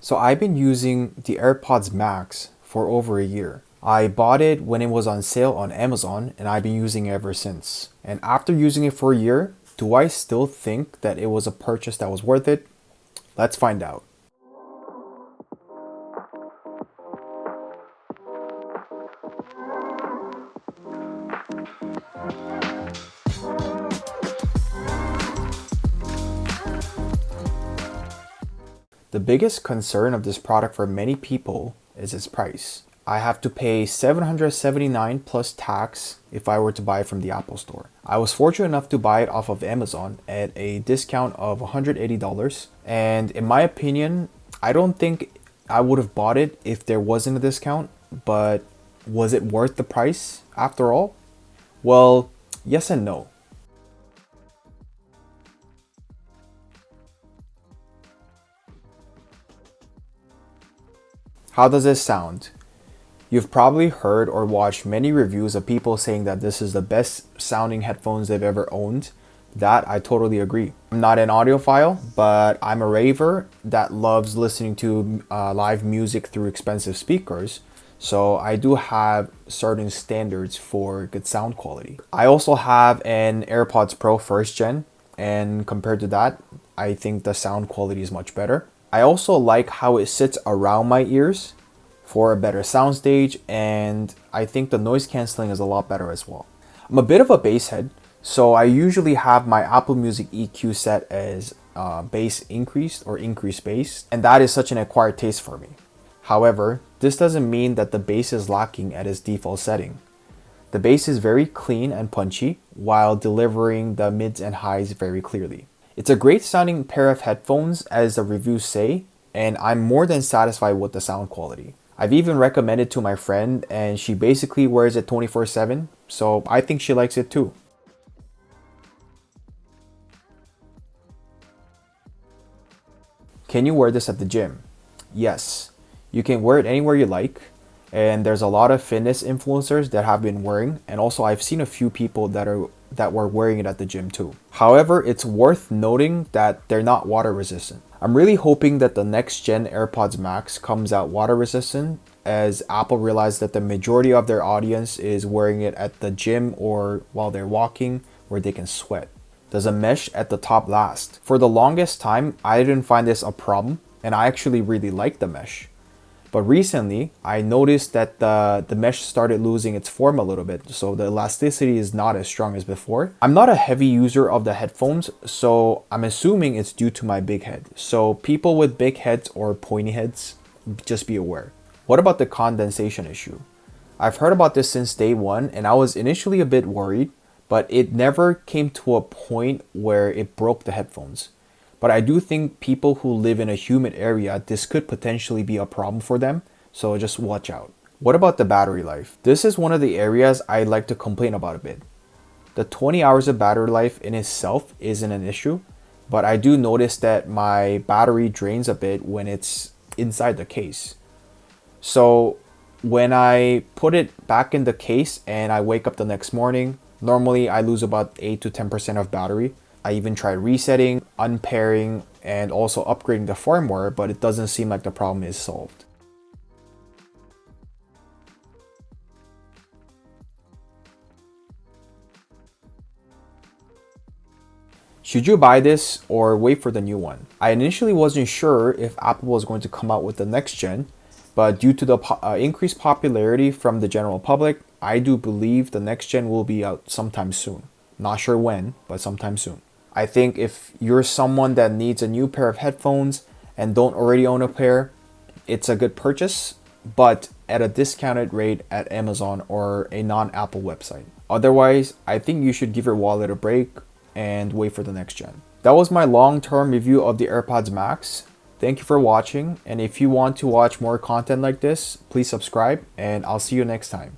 So I've been using the AirPods Max for over a year. I bought it when it was on sale on Amazon and I've been using it ever since. And after using it for a year, do I still think that it was a purchase that was worth it? Let's find out. The biggest concern of this product for many people is its price. I have to pay $779 plus tax if I were to buy it from the Apple Store. I was fortunate enough to buy it off of Amazon at a discount of $180. And in my opinion, I don't think I would have bought it if there wasn't a discount, but was it worth the price after all? Well, yes and no. How does this sound? You've probably heard or watched many reviews of people saying that this is the best sounding headphones they've ever owned. That I totally agree. I'm not an audiophile, but I'm a raver that loves listening to live music through expensive speakers. So I do have certain standards for good sound quality. I also have an AirPods Pro first gen, and compared to that, I think the sound quality is much better. I also like how it sits around my ears for a better soundstage, and I think the noise canceling is a lot better as well. I'm a bit of a bass head, so I usually have my Apple Music EQ set as bass increased or increased bass, and that is such an acquired taste for me. However, this doesn't mean that the bass is lacking at its default setting. The bass is very clean and punchy while delivering the mids and highs very clearly. It's a great sounding pair of headphones as the reviews say, and I'm more than satisfied with the sound quality. I've even recommended to my friend and she basically wears it 24/7, so I think she likes it too. Can you wear this at the gym? Yes, you can wear it anywhere you like, and there's a lot of fitness influencers that have been wearing, and also I've seen a few people that were wearing it at the gym too. However, it's worth noting that they're not water resistant. I'm really hoping that the next gen AirPods Max comes out water resistant, as Apple realized that the majority of their audience is wearing it at the gym or while they're walking where they can sweat. Does a mesh at the top last? For the longest time, I didn't find this a problem, and I actually really like the mesh. But recently, I noticed that the mesh started losing its form a little bit, so the elasticity is not as strong as before. I'm not a heavy user of the headphones, so I'm assuming it's due to my big head. So people with big heads or pointy heads, just be aware. What about the condensation issue? I've heard about this since day one, and I was initially a bit worried, but it never came to a point where it broke the headphones. But I do think people who live in a humid area, this could potentially be a problem for them, so just watch out. What about the battery life? This is one of the areas I like to complain about a bit. The 20 hours of battery life in itself isn't an issue, but I do notice that my battery drains a bit when it's inside the case. So when I put it back in the case and I wake up the next morning, normally I lose about 8 to 10% of battery. I even tried resetting, unpairing, and also upgrading the firmware, but it doesn't seem like the problem is solved. Should you buy this or wait for the new one? I initially wasn't sure if Apple was going to come out with the next gen, but due to the increased popularity from the general public, I do believe the next gen will be out sometime soon. Not sure when, but sometime soon. I think if you're someone that needs a new pair of headphones and don't already own a pair, it's a good purchase, but at a discounted rate at Amazon or a non-Apple website. Otherwise, I think you should give your wallet a break and wait for the next gen. That was my long-term review of the AirPods Max. Thank you for watching, and if you want to watch more content like this, please subscribe, and I'll see you next time.